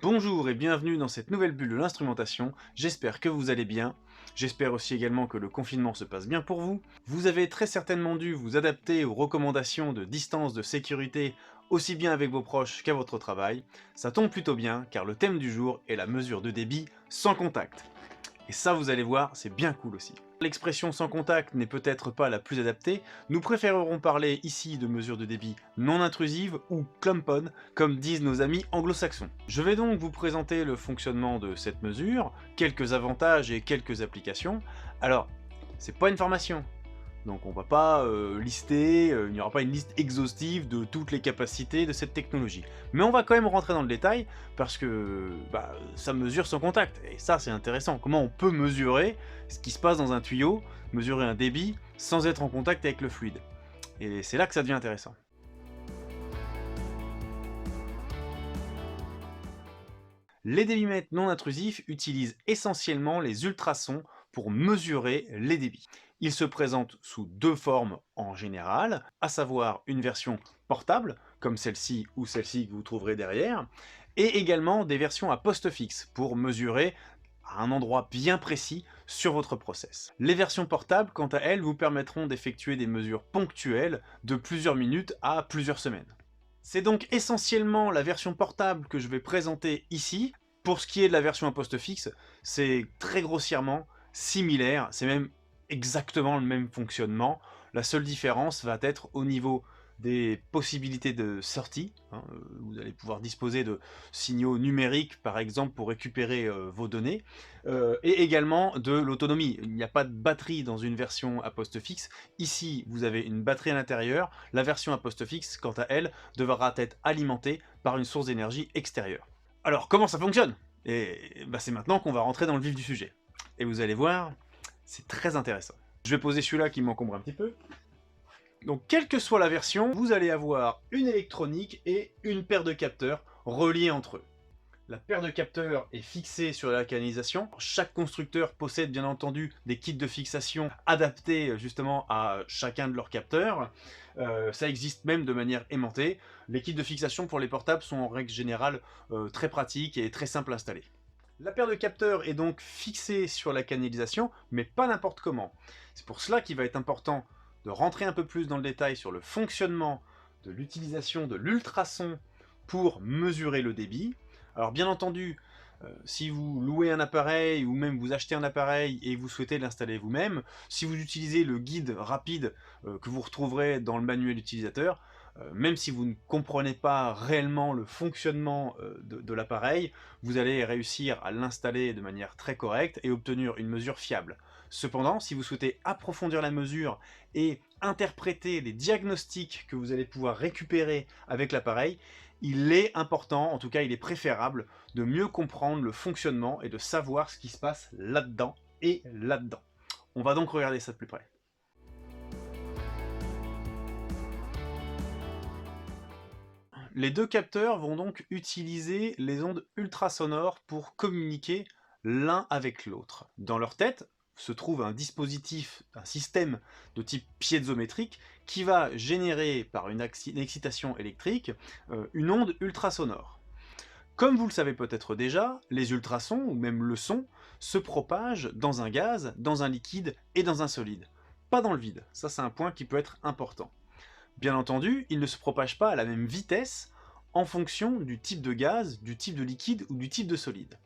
Bonjour et bienvenue dans cette nouvelle bulle de l'instrumentation, j'espère que vous allez bien, j'espère aussi également que le confinement se passe bien pour vous. Vous avez très certainement dû vous adapter aux recommandations de distance de sécurité aussi bien avec vos proches qu'à votre travail. Ça tombe plutôt bien car le thème du jour est la mesure de débit sans contact. Et ça, vous allez voir, c'est bien cool aussi. L'expression sans contact n'est peut-être pas la plus adaptée, nous préférerons parler ici de mesures de débit non intrusives ou clump-on, comme disent nos amis anglo-saxons. Je vais donc vous présenter le fonctionnement de cette mesure, quelques avantages et quelques applications. Alors, c'est pas une formation, donc on va pas lister, il n'y aura pas une liste exhaustive de toutes les capacités de cette technologie. Mais on va quand même rentrer dans le détail, parce que ça mesure son contact, et ça c'est intéressant. Comment on peut mesurer ce qui se passe dans un tuyau, mesurer un débit, sans être en contact avec le fluide. Et c'est là que ça devient intéressant. Les débitmètres non intrusifs utilisent essentiellement les ultrasons pour mesurer les débits. Ils se présentent sous deux formes en général, à savoir une version portable, comme celle-ci ou celle-ci que vous trouverez derrière, et également des versions à poste fixe pour mesurer à un endroit bien précis sur votre process. Les versions portables, quant à elles, vous permettront d'effectuer des mesures ponctuelles de plusieurs minutes à plusieurs semaines. C'est donc essentiellement la version portable que je vais présenter ici. Pour ce qui est de la version à poste fixe, c'est très grossièrement similaire, c'est même exactement le même fonctionnement. La seule différence va être au niveau des possibilités de sortie. Vous allez pouvoir disposer de signaux numériques, par exemple, pour récupérer vos données, et également de l'autonomie. Il n'y a pas de batterie dans une version à poste fixe. Ici, vous avez une batterie à l'intérieur. La version à poste fixe, quant à elle, devra être alimentée par une source d'énergie extérieure. Alors, comment ça fonctionne? Et c'est maintenant qu'on va rentrer dans le vif du sujet. Et vous allez voir, c'est très intéressant. Je vais poser celui-là qui m'encombre un petit peu. Donc, quelle que soit la version, vous allez avoir une électronique et une paire de capteurs reliés entre eux. La paire de capteurs est fixée sur la canalisation. Chaque constructeur possède bien entendu des kits de fixation adaptés justement à chacun de leurs capteurs. Ça existe même de manière aimantée. Les kits de fixation pour les portables sont en règle générale très pratiques et très simples à installer. La paire de capteurs est donc fixée sur la canalisation, mais pas n'importe comment. C'est pour cela qu'il va être important de rentrer un peu plus dans le détail sur le fonctionnement de l'utilisation de l'ultrason pour mesurer le débit. Alors bien entendu, si vous louez un appareil ou même vous achetez un appareil et vous souhaitez l'installer vous-même, si vous utilisez le guide rapide que vous retrouverez dans le manuel utilisateur, même si vous ne comprenez pas réellement le fonctionnement de l'appareil, vous allez réussir à l'installer de manière très correcte et obtenir une mesure fiable. Cependant, si vous souhaitez approfondir la mesure et interpréter les diagnostics que vous allez pouvoir récupérer avec l'appareil, il est important, en tout cas il est préférable, de mieux comprendre le fonctionnement et de savoir ce qui se passe là-dedans et là-dedans. On va donc regarder ça de plus près. Les deux capteurs vont donc utiliser les ondes ultrasonores pour communiquer l'un avec l'autre. Dans leur tête se trouve un dispositif, un système de type piézométrique qui va générer par une excitation électrique une onde ultrasonore. Comme vous le savez peut-être déjà, les ultrasons, ou même le son, se propagent dans un gaz, dans un liquide et dans un solide. Pas dans le vide, ça c'est un point qui peut être important. Bien entendu, ils ne se propagent pas à la même vitesse en fonction du type de gaz, du type de liquide ou du type de solide.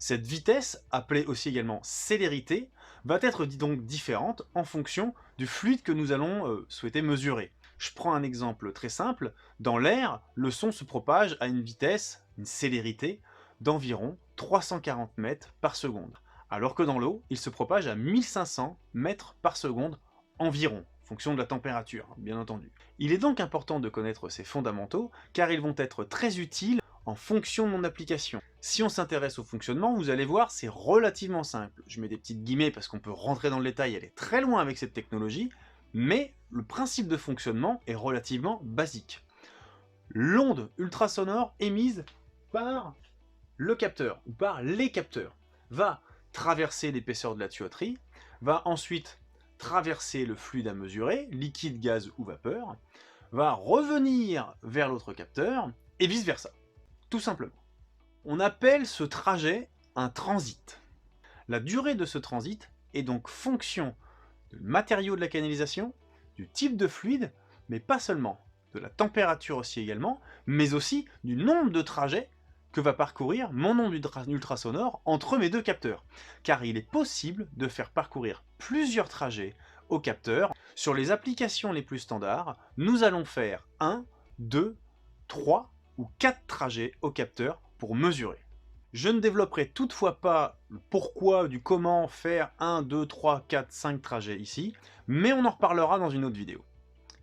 Cette vitesse, appelée aussi également célérité, va être donc différente en fonction du fluide que nous allons souhaiter mesurer. Je prends un exemple très simple. Dans l'air, le son se propage à une vitesse, une célérité, d'environ 340 mètres par seconde. Alors que dans l'eau, il se propage à 1500 mètres par seconde environ, en fonction de la température, bien entendu. Il est donc important de connaître ces fondamentaux, car ils vont être très utiles en fonction de mon application. Si on s'intéresse au fonctionnement, vous allez voir, c'est relativement simple. Je mets des petites guillemets parce qu'on peut rentrer dans le détail, aller très loin avec cette technologie, mais le principe de fonctionnement est relativement basique. L'onde ultrasonore émise par le capteur, ou par les capteurs, va traverser l'épaisseur de la tuyauterie, va ensuite traverser le fluide à mesurer, liquide, gaz ou vapeur, va revenir vers l'autre capteur, et vice versa. Tout simplement. On appelle ce trajet un transit. La durée de ce transit est donc fonction du matériau de la canalisation, du type de fluide, mais pas seulement, de la température aussi également, mais aussi du nombre de trajets que va parcourir mon onde ultrasonore entre mes deux capteurs. Car il est possible de faire parcourir plusieurs trajets au capteur. Sur les applications les plus standards, nous allons faire 1, 2, 3 ou 4 trajets au capteur pour mesurer. Je ne développerai toutefois pas le pourquoi du comment faire 1, 2, 3, 4, 5 trajets ici, mais on en reparlera dans une autre vidéo.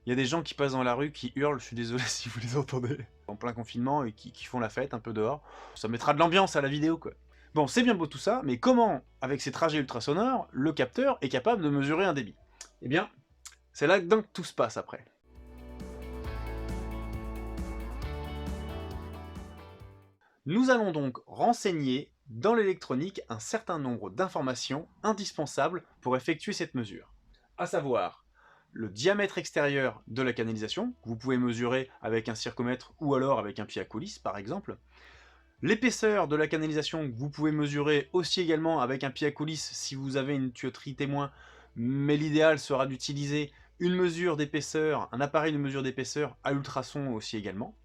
Il y a des gens qui passent dans la rue qui hurlent, je suis désolé si vous les entendez, en plein confinement et qui font la fête un peu dehors. Ça mettra de l'ambiance à la vidéo quoi. Bon, c'est bien beau tout ça, mais comment, avec ces trajets ultrasonores, le capteur est capable de mesurer un débit? Eh bien, c'est là-dedans que tout se passe après. Nous allons donc renseigner dans l'électronique un certain nombre d'informations indispensables pour effectuer cette mesure. À savoir, le diamètre extérieur de la canalisation, que vous pouvez mesurer avec un circomètre ou alors avec un pied à coulisse par exemple, l'épaisseur de la canalisation que vous pouvez mesurer aussi également avec un pied à coulisse si vous avez une tuyauterie témoin, mais l'idéal sera d'utiliser une mesure d'épaisseur, un appareil de mesure d'épaisseur à ultrasons aussi également.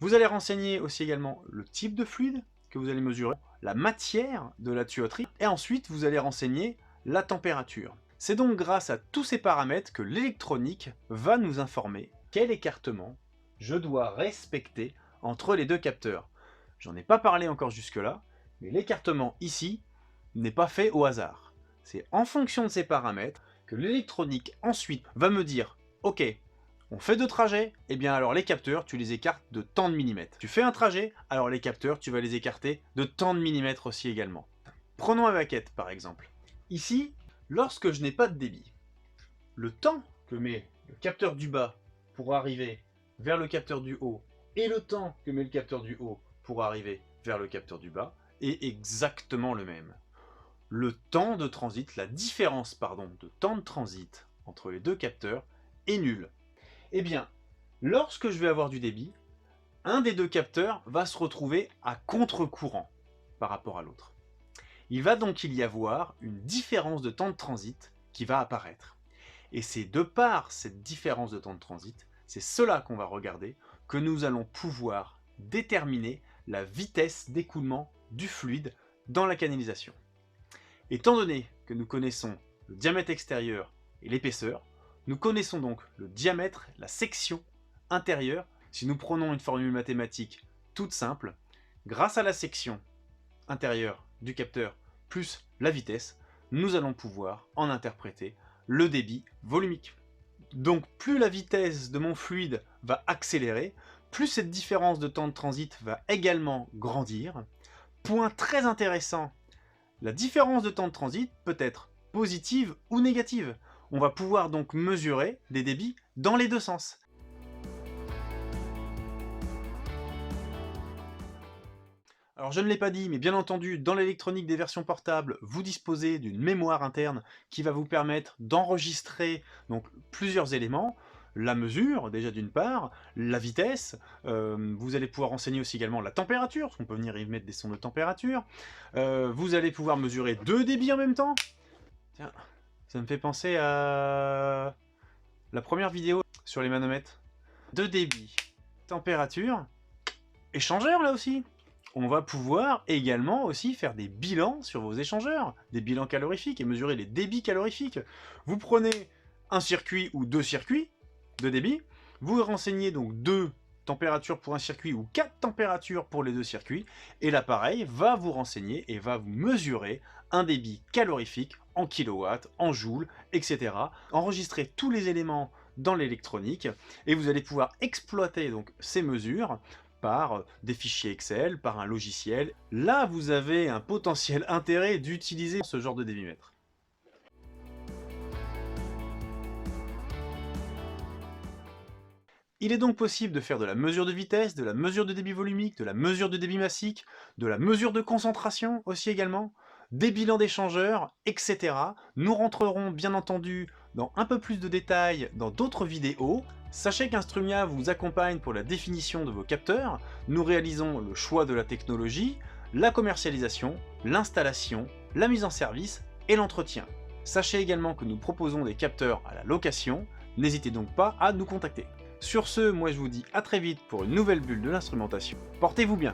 Vous allez renseigner aussi également le type de fluide que vous allez mesurer, la matière de la tuyauterie, et ensuite vous allez renseigner la température. C'est donc grâce à tous ces paramètres que l'électronique va nous informer quel écartement je dois respecter entre les deux capteurs. J'en ai pas parlé encore jusque-là, mais l'écartement ici n'est pas fait au hasard. C'est en fonction de ces paramètres que l'électronique ensuite va me dire « Ok, on fait 2 trajets, et bien alors les capteurs, tu les écartes de tant de millimètres. Tu fais un trajet, alors les capteurs, tu vas les écarter de tant de millimètres aussi également. » Prenons la maquette par exemple. Ici, lorsque je n'ai pas de débit, le temps que met le capteur du bas pour arriver vers le capteur du haut et le temps que met le capteur du haut pour arriver vers le capteur du bas est exactement le même. Le temps de transit, la différence de temps de transit entre les deux capteurs est nulle. Eh bien, lorsque je vais avoir du débit, un des deux capteurs va se retrouver à contre-courant par rapport à l'autre. Il va donc y avoir une différence de temps de transit qui va apparaître. Et c'est de par cette différence de temps de transit, c'est cela qu'on va regarder, que nous allons pouvoir déterminer la vitesse d'écoulement du fluide dans la canalisation. Étant donné que nous connaissons le diamètre extérieur et l'épaisseur, nous connaissons donc le diamètre, la section intérieure. Si nous prenons une formule mathématique toute simple, grâce à la section intérieure du capteur plus la vitesse, nous allons pouvoir en interpréter le débit volumique. Donc plus la vitesse de mon fluide va accélérer, plus cette différence de temps de transit va également grandir. Point très intéressant, la différence de temps de transit peut être positive ou négative. On va pouvoir donc mesurer des débits dans les deux sens. Alors je ne l'ai pas dit, mais bien entendu, dans l'électronique des versions portables, vous disposez d'une mémoire interne qui va vous permettre d'enregistrer donc plusieurs éléments. La mesure, déjà d'une part, la vitesse, vous allez pouvoir renseigner aussi également la température, parce qu'on peut venir y mettre des sons de température. Vous allez pouvoir mesurer 2 débits en même temps. Tiens, ça me fait penser à la première vidéo sur les manomètres. 2 débits, température, échangeur là aussi. On va pouvoir également aussi faire des bilans sur vos échangeurs, des bilans calorifiques et mesurer les débits calorifiques. Vous prenez un circuit ou 2 circuits de débit, vous renseignez donc 2 températures pour un circuit ou 4 températures pour les 2 circuits, et l'appareil va vous renseigner et va vous mesurer un débit calorifique en kilowatts, en joules, etc. Enregistrer tous les éléments dans l'électronique, et vous allez pouvoir exploiter donc ces mesures par des fichiers Excel, par un logiciel. Là, vous avez un potentiel intérêt d'utiliser ce genre de débitmètre. Il est donc possible de faire de la mesure de vitesse, de la mesure de débit volumique, de la mesure de débit massique, de la mesure de concentration aussi également, des bilans d'échangeurs, etc. Nous rentrerons bien entendu dans un peu plus de détails dans d'autres vidéos. Sachez qu'Instrumia vous accompagne pour la définition de vos capteurs. Nous réalisons le choix de la technologie, la commercialisation, l'installation, la mise en service et l'entretien. Sachez également que nous proposons des capteurs à la location. N'hésitez donc pas à nous contacter. Sur ce, moi je vous dis à très vite pour une nouvelle bulle de l'instrumentation. Portez-vous bien!